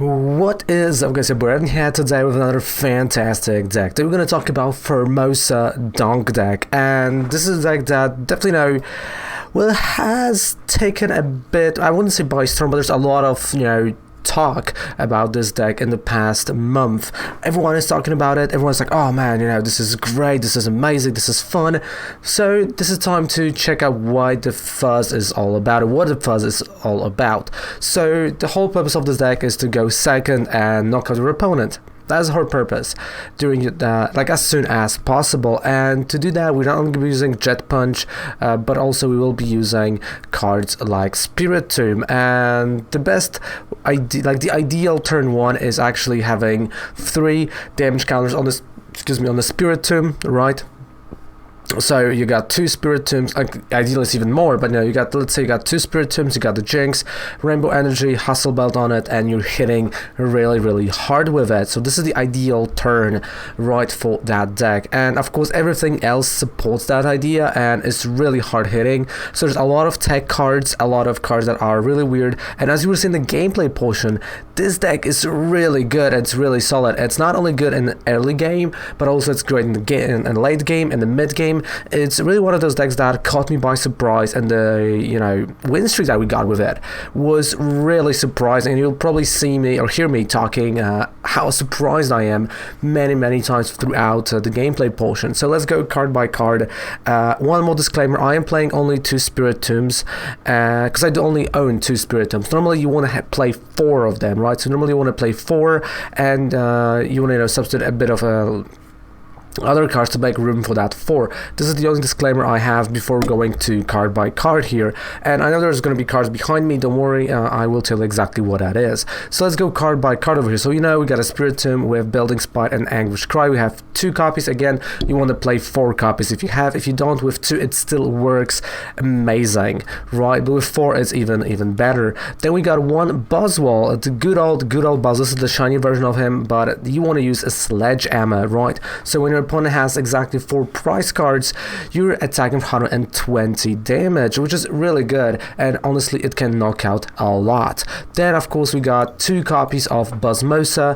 What is up, guys? We're here today with another fantastic deck. Today we're going to talk about Pheromosa DONK deck, and this is a deck that definitely, has taken a bit, I wouldn't say by storm, but there's a lot of, talk about this deck in the past month. Everyone is talking about it. Everyone's like, oh man, this is great, this is amazing, this is fun. So this is time to check out what the fuzz is all about, So the whole purpose of this deck is to go second and knock out your opponent. That's her purpose, doing it as soon as possible. And to do that, we're not only going to be using Jet Punch, but also we will be using cards like Spiritomb. And the best, the ideal turn one is actually having 3 damage counters on this, on the Spiritomb, right? So you got 2 Spiritombs, ideally it's even more, but let's say you got 2 Spiritombs, you got the Jinx, Rainbow Energy, Hustle Belt on it, and you're hitting really, really hard with it. So this is the ideal turn, right, for that deck. And of course, everything else supports that idea, and it's really hard hitting. So there's a lot of tech cards, a lot of cards that are really weird. And as you will see in the gameplay portion, this deck is really good. It's really solid. It's not only good in the early game, but also it's great in the game, in late game, in the mid game. It's really one of those decks that caught me by surprise, and the win streak that we got with it was really surprising. And you'll probably see me or hear me talking how surprised I am many times throughout the gameplay portion. So let's go card by card. One more disclaimer: I am playing only 2 Spiritombs because I do only own 2 Spiritombs. Normally you want to play 4 of them, right? So normally you want to play 4, and you want to substitute a bit of other cards to make room for that 4. This is the only disclaimer I have before going to card by card here. And I know there's going to be cards behind me, don't worry, I will tell you exactly what that is. So let's go card by card over here. So we got a Spiritomb, we have Building Spite and Anguish Cry. We have 2 copies. Again, you want to play 4 copies if you don't. With 2 it still works amazing, right? But with 4 it's even better. Then we got 1 Buzzwole. It's a good old Buzz. This is the shiny version of him, but you want to use a Sledgehammer, right? So when your opponent has exactly 4 prize cards, you're attacking for 120 damage, which is really good, and honestly it can knock out a lot. Then of course we got 2 copies of Buzzmosa.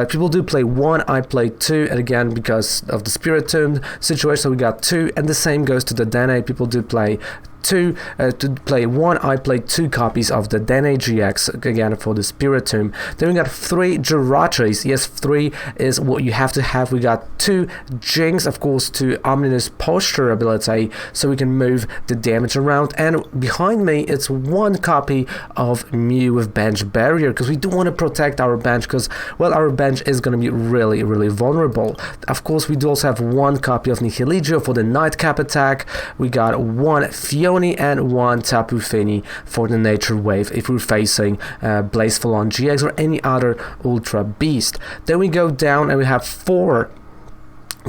People do play 1, I play 2, and again because of the Spiritomb situation, so we got 2, and the same goes to the Dene. People do play 2 to play 1. I played 2 copies of the Dene GX again for the Spiritomb. Then we got 3 Jiratres. Yes, 3 is what you have to have. We got 2 Jinx, of course, to Ominous Posture ability, so we can move the damage around. And behind me, it's 1 copy of Mew with Bench Barrier, because we do want to protect our bench, because, well, our bench is going to be really, really vulnerable. Of course, we do also have 1 copy of Nihiligio for the Nightcap attack. We got 1 Fiona and 1 Tapu Fini for the Nature Wave if we're facing Blazeful GX or any other Ultra Beast. Then we go down and we have 4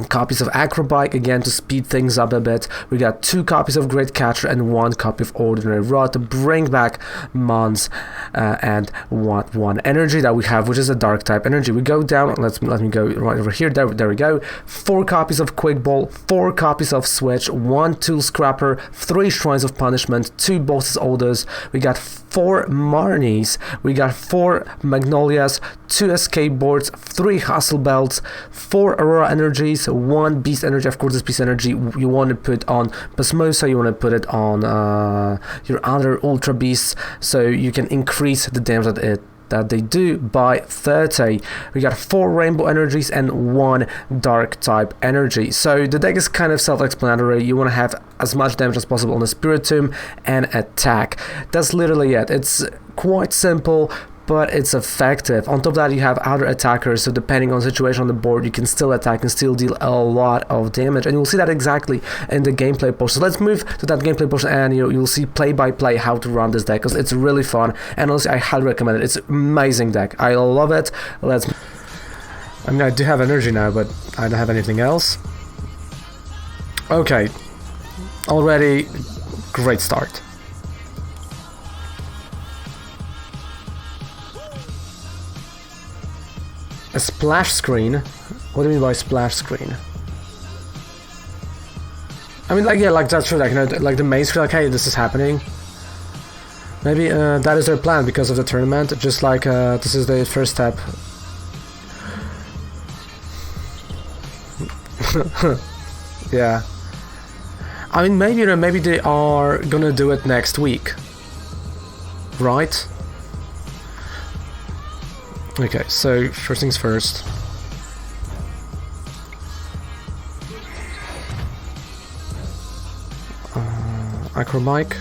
copies of Acrobike, again to speed things up a bit. We got 2 copies of Great Catcher and 1 copy of Ordinary Rod to bring back Mons and 1 energy that we have, which is a Dark type energy. We go down, let me go right over here, there we go. 4 copies of Quick Ball, 4 copies of Switch, 1 Tool Scrapper, 3 Shrines of Punishment, 2 Boss's Orders. We got 4 Marnies, we got 4 Magnolias, 2 Escape Boards, 3 Hustle Belts, 4 Aurora Energies, 1 Beast Energy. Of course, this Beast Energy you want to put on Buzzmosa, you want to put it on your other Ultra Beasts, so you can increase the damage that they do by 30. We got 4 Rainbow Energies and 1 Dark type energy. So the deck is kind of self-explanatory. You want to have as much damage as possible on the Spiritomb and attack. That's literally it. It's quite simple, but it's effective. On top of that, you have other attackers, so depending on the situation on the board, you can still attack and still deal a lot of damage, and you'll see that exactly in the gameplay portion. So let's move to that gameplay portion, and you'll see play by play how to run this deck, because it's really fun, and honestly I highly recommend it. It's an amazing deck. I love it. I do have energy now, but I don't have anything else. Okay, already great start. A splash screen? What do you mean by splash screen? I mean, that's true, like the main screen, like, hey, this is happening. Maybe that is their plan because of the tournament, just like this is the first step. Yeah. I mean, maybe, you know, maybe they are gonna do it next week. Right? Okay, so first things first. Acromic.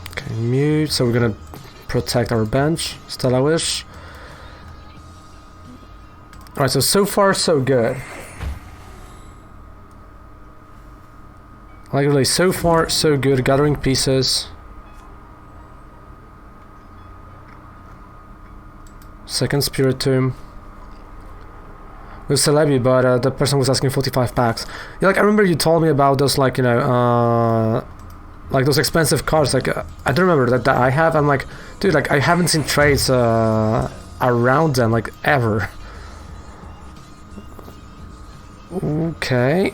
Okay, mute, so we're gonna protect our bench. Stella Wish. Alright, so far so good. Like really, so far so good. Gathering pieces. Second Spiritomb. With Celebi, but the person was asking 45 packs. Yeah, like I remember you told me about those, like, you know, like those expensive cards. Like I don't remember that I have. I'm like, dude, like I haven't seen trades around them like ever. Okay.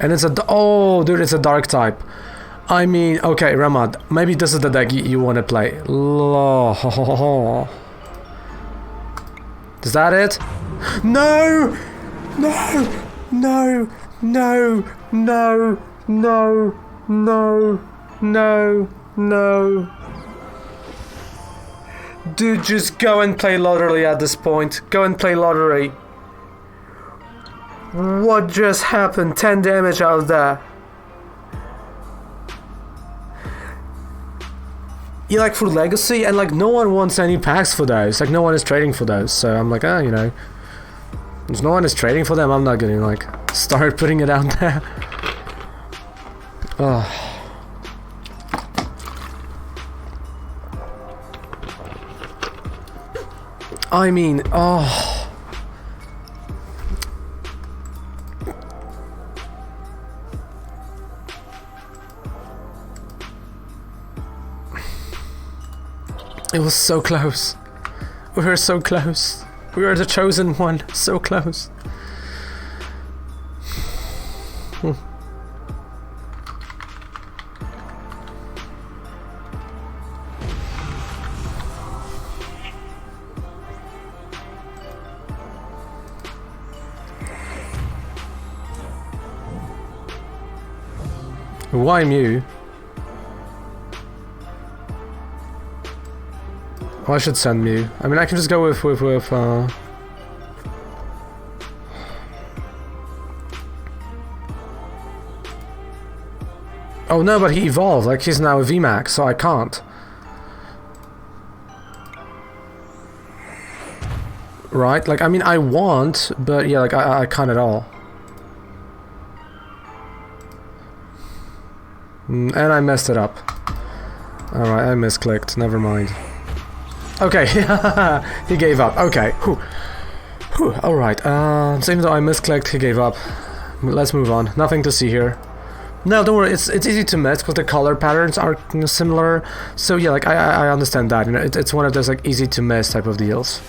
And it's a... Oh, dude, it's a dark type. I mean, okay, Ramad, maybe this is the deck you want to play. Is that it? No! No! No! No! No! No! No! No! No! Dude, just go and play lottery at this point. Go and play lottery. What just happened? 10 damage out of that. You like for legacy, and like no one wants any packs for those. Like no one is trading for those. So I'm like, you know, if no one is trading for them, I'm not gonna like start putting it out there. Oh. I mean, oh. It was so close. We were so close. We were the chosen one. So close. Why Mew? Oh, I should send Mew. I mean, I can just go with Oh no, but he evolved. Like he's now a VMAX, so I can't. Right? Like I mean, I want, but yeah, like I can't at all. And I messed it up. Alright, I misclicked. Never mind. Okay, he gave up. Okay. Whew. Whew. Alright, so even though I misclicked, he gave up. Let's move on. Nothing to see here. No, don't worry, it's easy to miss because the color patterns are similar. So yeah, like I understand that. You know, it's one of those like easy to miss type of deals.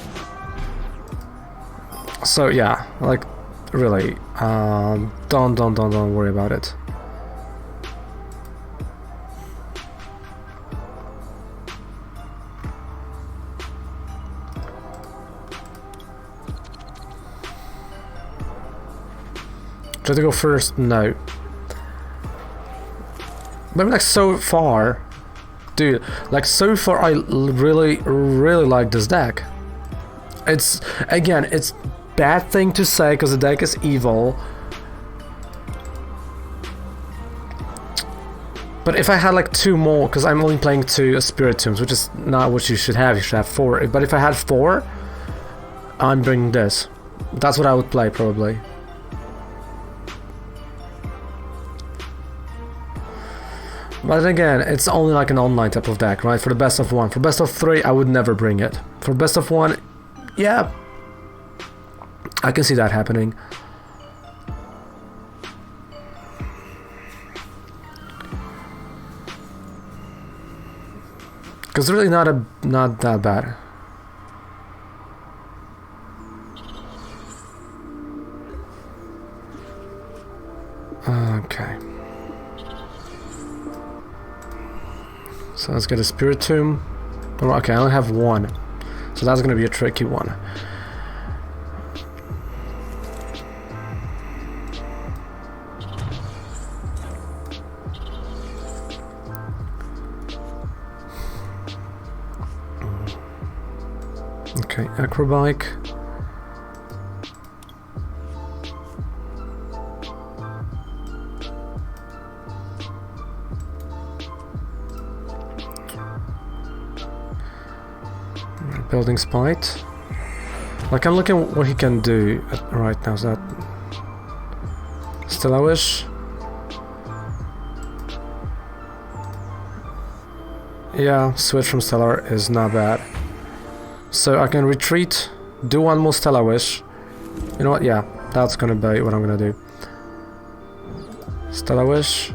So yeah, like really, don't worry about it. Try to go first? No. But like so far, dude, like so far I really like this deck. It's, again, it's bad thing to say because the deck is evil. But if I had like 2 more, because I'm only playing 2 Spiritombs, which is not what you should have 4. But if I had 4, I'm bringing this. That's what I would play probably. But again, it's only like an online type of deck, right? For the best of 1. For best of 3, I would never bring it. For best of 1, yeah, I can see that happening. Because really not that bad. Okay. So let's get a Spiritomb. Oh, okay, I only have one. So that's gonna be a tricky one. Okay, Acrobike. Building Spite. Like, I'm looking what he can do right now. Is that Stellar-Wish? Yeah, switch from Stellar is not bad. So I can retreat, do one more Stellar-Wish. You know what? Yeah, that's gonna be what I'm gonna do. Stellar-Wish.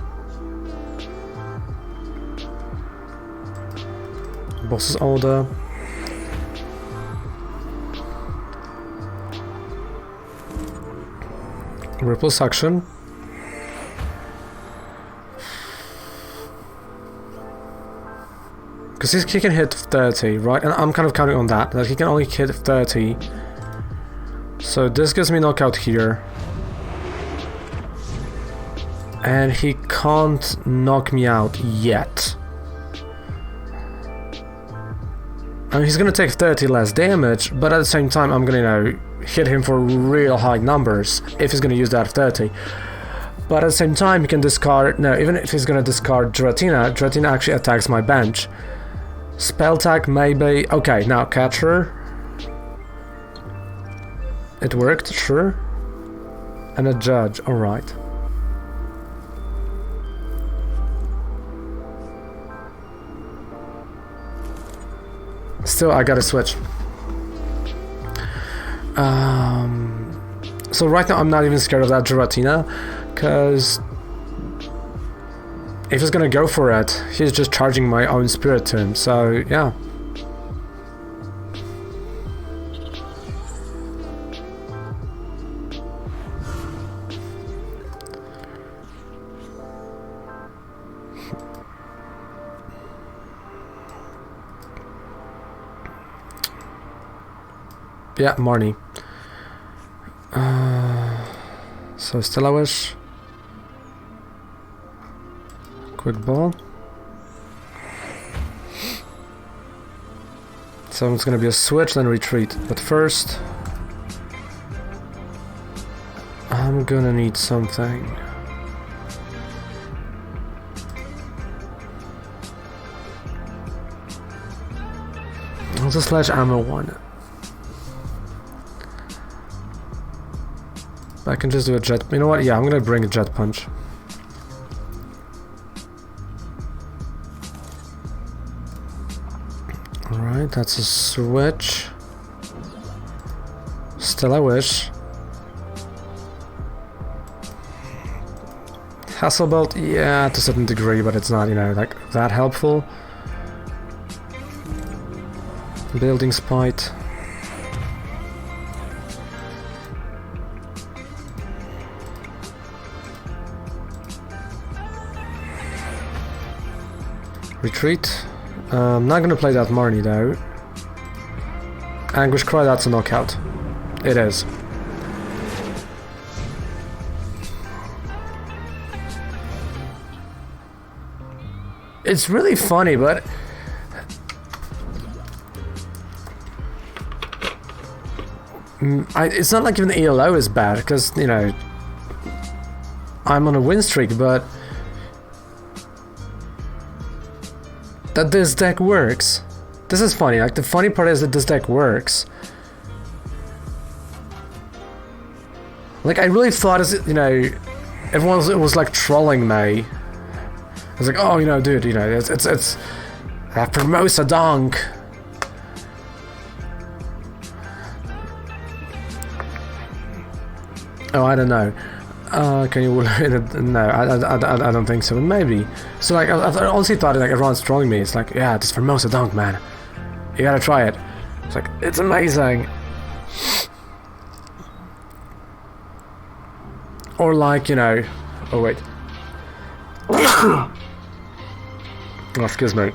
Boss's Order. Ripple Suction. Because he can hit 30, right? And I'm kind of counting on that he can only hit 30. So this gives me knockout here. And he can't knock me out yet. I mean, he's gonna take 30 less damage, but at the same time, I'm gonna, you know, hit him for real high numbers if he's gonna use that 30. But at the same time, he can discard. No, even if he's gonna discard Giratina, Giratina actually attacks my bench. Spell tag, maybe. Okay, now Catcher. It worked, sure. And a Judge, alright. Still, I gotta switch. So right now I'm not even scared of that Giratina, because if he's gonna go for it, he's just charging my own Spiritomb, so yeah. Yeah, Marnie. So Stellar-Wish. Quick Ball. So it's gonna be a switch, then retreat. But first, I'm gonna need something. I'll just slash ammo one. I can just do a jet. You know what? Yeah, I'm gonna bring a Jet Punch. Alright, that's a switch. Stellar-Wish. Hasselbelt, yeah, to a certain degree, but it's not, you know, like that helpful. Building Spite. Retreat. I'm not gonna play that Marnie though. Anguish Cry, that's a knockout. It is. It's really funny, but it's not like even the ELO is bad, because, you know, I'm on a win streak, but that this deck works. This is funny, like the funny part is that this deck works. Like I really thought, you know, everyone was like trolling me. I was like, oh, you know, dude, you know, it's Pheromosa DONK. Oh, I don't know. Can you no, I don't think so. Maybe. So like, I honestly thought like everyone's trolling me. It's like, yeah, this Pheromosa DONK, man. You gotta try it. It's like, it's amazing. Or like, you know, oh wait. Oh, excuse me.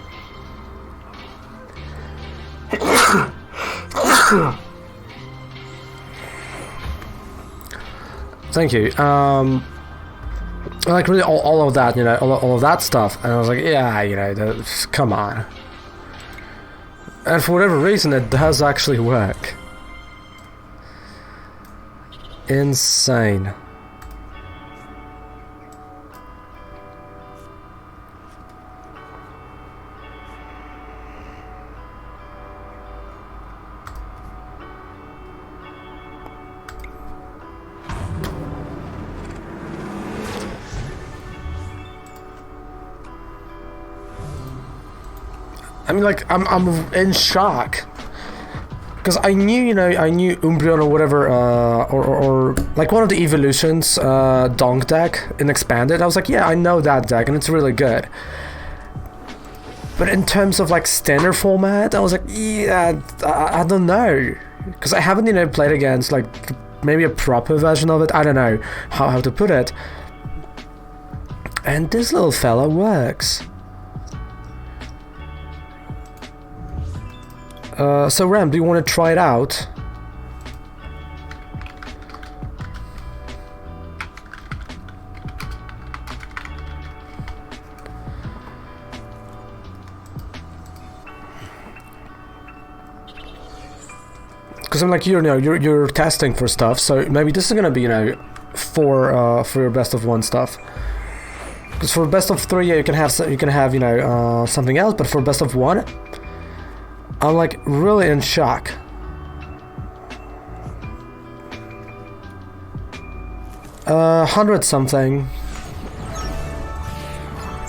Thank you. Like really all of that, you know, all of that stuff, and I was like, yeah, you know, come on. And for whatever reason, it does actually work. Insane. I mean, like, I'm in shock. Because I knew, you know, I knew Umbreon or whatever, or like one of the evolutions, DONK deck in Expanded. I was like, yeah, I know that deck, and it's really good. But in terms of, like, standard format, I was like, yeah, I don't know. Because I haven't, you know, played against, like, maybe a proper version of it. I don't know how to put it. And this little fella works. So Ram, do you want to try it out? Because I'm like, you know, you're testing for stuff, so maybe this is gonna be, you know, for your best of one stuff. Because for best of three, yeah, you can have you know, something else, but for best of one, I'm like really in shock. $100 something.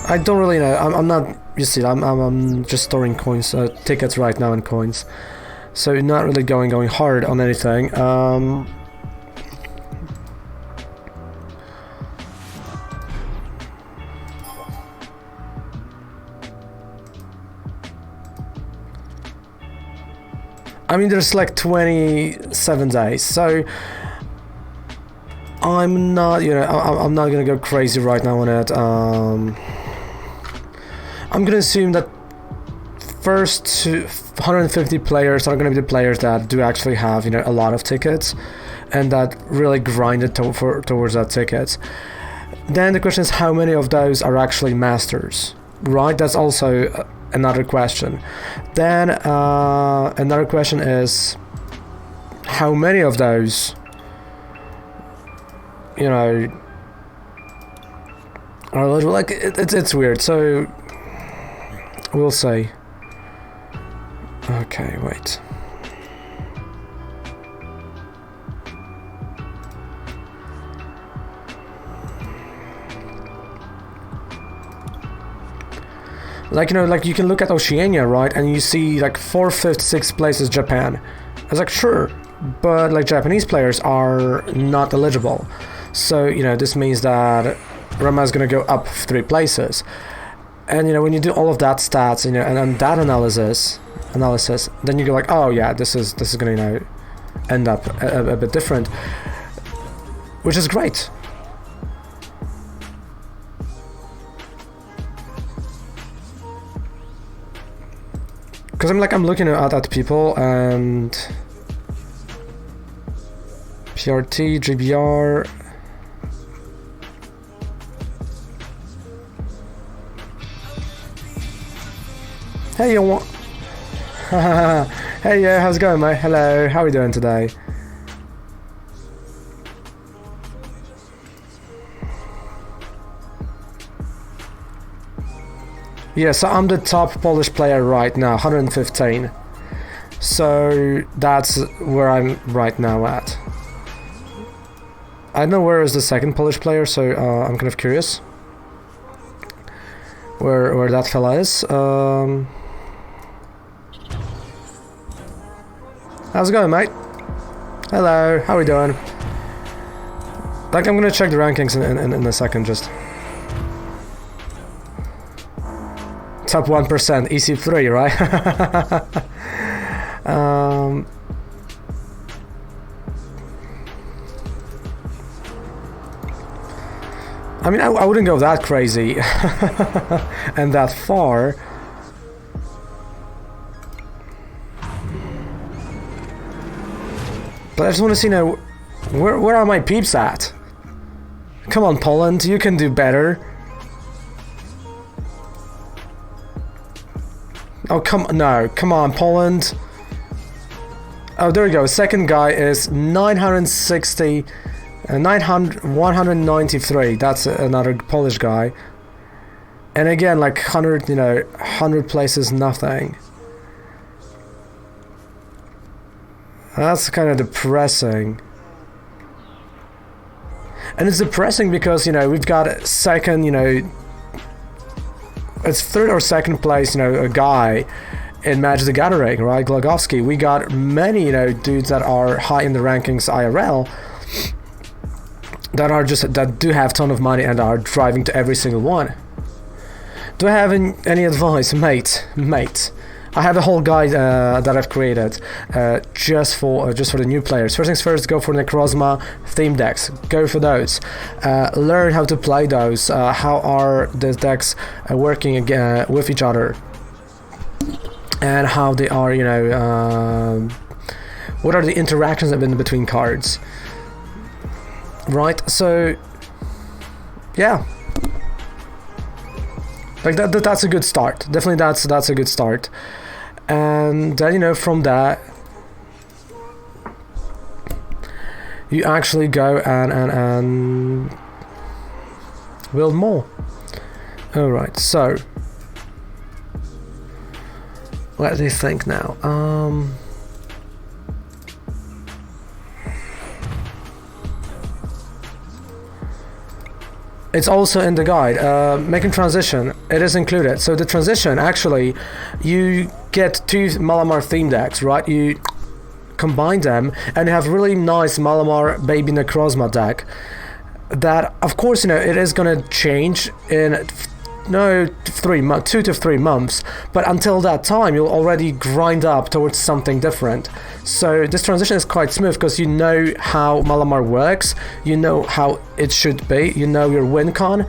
I don't really know. I'm not. You see, I'm just storing coins, tickets right now in coins. So not really going hard on anything. I mean, there's like 27 days, so I'm not, you know, I'm not gonna go crazy right now on it. I'm gonna assume that first 150 players are gonna be the players that do actually have, you know, a lot of tickets, and that really grinded towards that tickets. Then the question is, how many of those are actually masters, right? That's also another question. Then another question is, how many of those, you know, are eligible? Like, it's weird. So we'll see. Okay, wait. Like, you know, like you can look at Oceania, right, and you see like 4th, 5th, 6th place is Japan. I was like, sure, but like Japanese players are not eligible. So, you know, this means that Rama is going to go up 3 places. And, you know, when you do all of that stats, you know, and that analysis, then you go like, oh yeah, this is going to, you know, end up a bit different, which is great. Because I'm looking at people and PRT, GBR. Hey, you want? Hey, yeah, how's it going, mate? Hello, how are we doing today? Yeah, so I'm the top Polish player right now, 115. So that's where I'm right now at. I don't know where is the second Polish player, so I'm kind of curious where that fella is. How's it going, mate? Hello, how are we doing? Like, I'm gonna check the rankings in a second, just. Top 1%, EC3, right? I mean, I wouldn't go that crazy and that far. But I just want to see now, where are my peeps at? Come on, Poland, you can do better. Oh, come on, Poland. Oh, there we go. Second guy is 960, 193. That's another Polish guy. And again, like 100, 100 places, nothing. That's kind of depressing. And it's depressing because, we've got second, it's third or second place, a guy in Magic the Gathering, right? Glogowski. We got many, dudes that are high in the rankings IRL that do have a ton of money and are driving to every single one. Do I have any advice, mate? I have a whole guide that I've created just for the new players. First things first, go for Necrozma theme decks. Go for those. Learn how to play those. How are the decks working with each other, and how they are, what are the interactions in between cards. Right. So, yeah. Like that's a good start. Definitely, that's a good start. And then, from that, you actually go and build more. All right, so let me think now. It's also in the guide. Making transition, it is included. So the transition, actually, you get two Malamar theme decks, right? You combine them, and you have really nice Malamar Baby Necrozma deck. That, of course, it is gonna change in 2 to 3 months. But until that time, you'll already grind up towards something different. So this transition is quite smooth because you know how Malamar works, you know how it should be, you know your win con.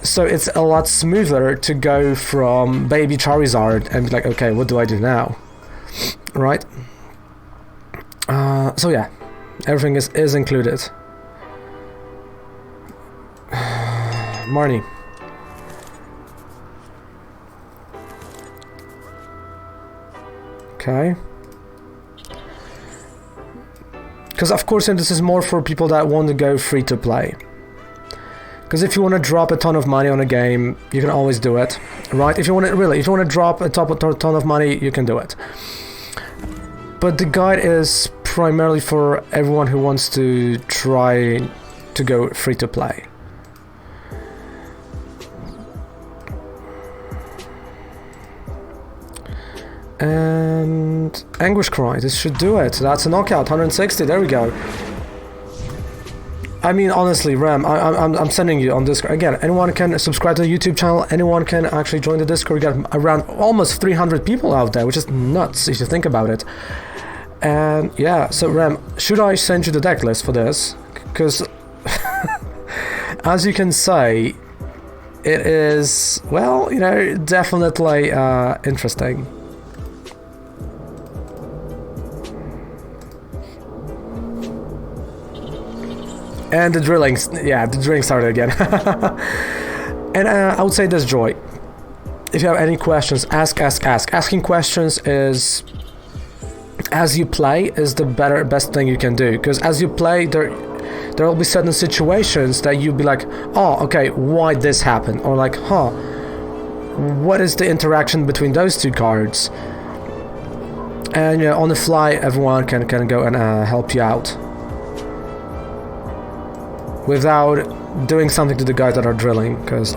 So it's a lot smoother to go from Baby Charizard and be like, okay, what do I do now? Right? So yeah, everything is included. Marnie. Okay. Because of course, this is more for people that want to go free to play. Because if you want to drop a ton of money on a game, you can always do it, right? If you want to drop a ton of money, you can do it. But the guide is primarily for everyone who wants to try to go free to play. And Anguish Cry, this should do it. That's a knockout, 160, there we go. I mean, honestly, Ram, I'm sending you on Discord. Again, anyone can subscribe to the YouTube channel, anyone can actually join the Discord. We got around almost 300 people out there, which is nuts if you think about it. And yeah, so Ram, should I send you the deck list for this? Because, as you can say, it is, well, definitely interesting. And the drilling started again. And I would say this, Joy. If you have any questions, ask. Asking questions is, as you play, is the best thing you can do. Because as you play, there will be certain situations that you'll be like, oh, okay, why this happened? Or like, what is the interaction between those two cards? And on the fly, everyone can go and help you out. Without doing something to the guys that are drilling, because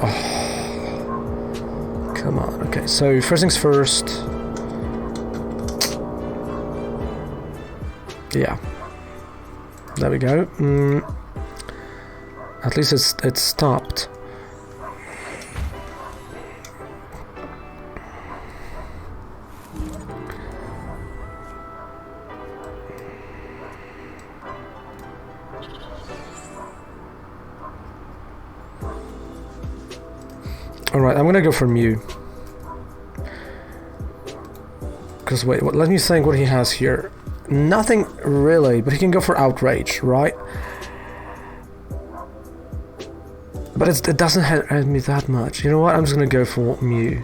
come on. Okay, so first things first. Yeah, there we go. At least it's stopped. Alright, I'm gonna go for Mew. Because wait, let me think what he has here. Nothing really, but he can go for Outrage, right? But it doesn't hurt me that much. You know what? I'm just gonna go for Mew.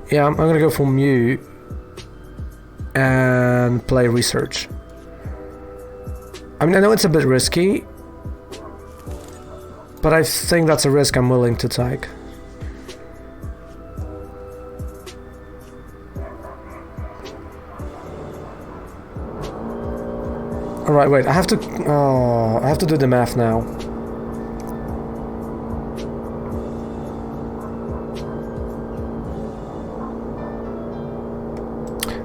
Yeah, I'm gonna go for Mew and play Research. I mean, I know it's a bit risky, but I think that's a risk I'm willing to take. Alright, wait, I have to do the math now.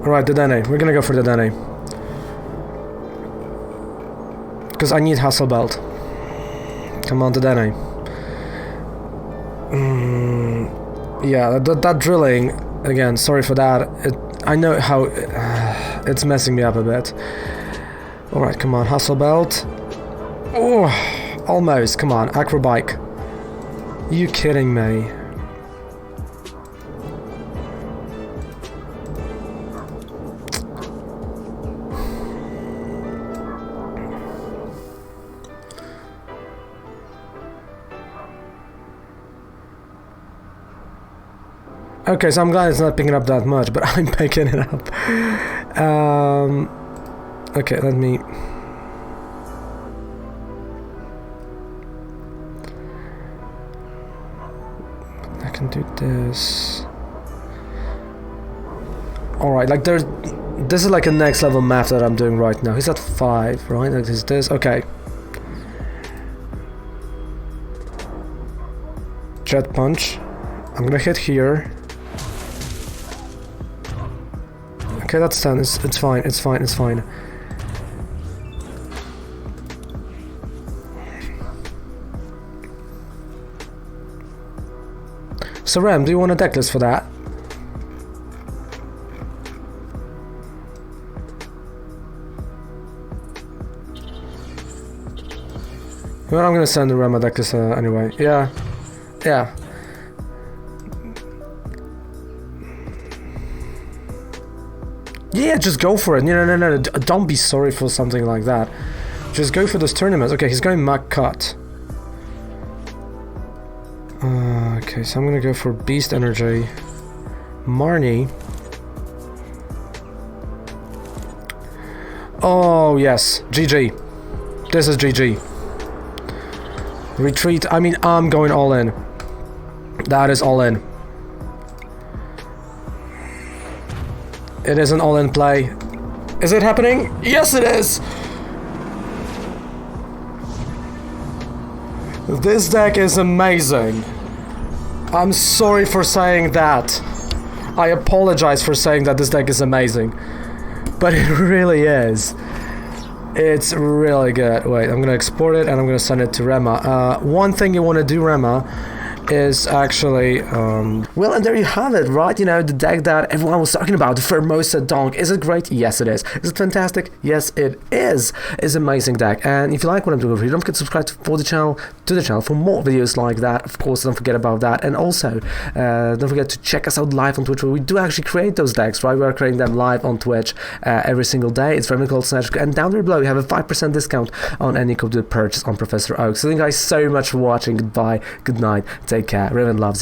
Alright, the Dene. We're gonna go for the Dene. Because I need Hustle Belt. Come on, the Dene. Yeah, that drilling, again, sorry for that. I know how it's messing me up a bit. Alright, come on, Hustle Belt. Oh, almost, come on, Acrobike. You kidding me? Okay, so I'm glad it's not picking up that much, but I'm picking it up. Okay, let me... I can do this. Alright, like there's... This is like a next level math that I'm doing right now. He's at 5, right? Like is this? Okay. Jet Punch. I'm gonna hit here. Okay, that's done. It's fine. It's fine. It's fine. So Ram, do you want a deck list for that? Well, I'm gonna send the Ram a deck list anyway. Yeah. Yeah. Yeah, just go for it. No. Don't be sorry for something like that. Just go for those tournaments. Okay, he's going Mac Cut. Okay, so I'm gonna go for Beast Energy. Marnie. Oh, yes. GG. This is GG. Retreat. I mean, I'm going all in. That is all in. It is an all-in play. Is it happening? Yes, it is! This deck is amazing. I'm sorry for saying that. I apologize for saying that this deck is amazing. But it really is. It's really good. Wait, I'm gonna export it and I'm gonna send it to Rema. One thing you want to do, Rema, is actually, well, and there you have it, right? You know, the deck that everyone was talking about, the Pheromosa DONK. Is it great? Yes, it is. Is it fantastic? Yes, it is. It's an amazing deck. And if you like what I'm doing over here, don't forget to subscribe to the channel for more videos like that. Of course, don't forget about that. And also, don't forget to check us out live on Twitch, where we do actually create those decks, right? We are creating them live on Twitch every single day. It's very cool. And down there below, we have a 5% discount on any code to purchase on Professor Oak. So thank you guys so much for watching. Goodbye, good night, take care. Raven loves you.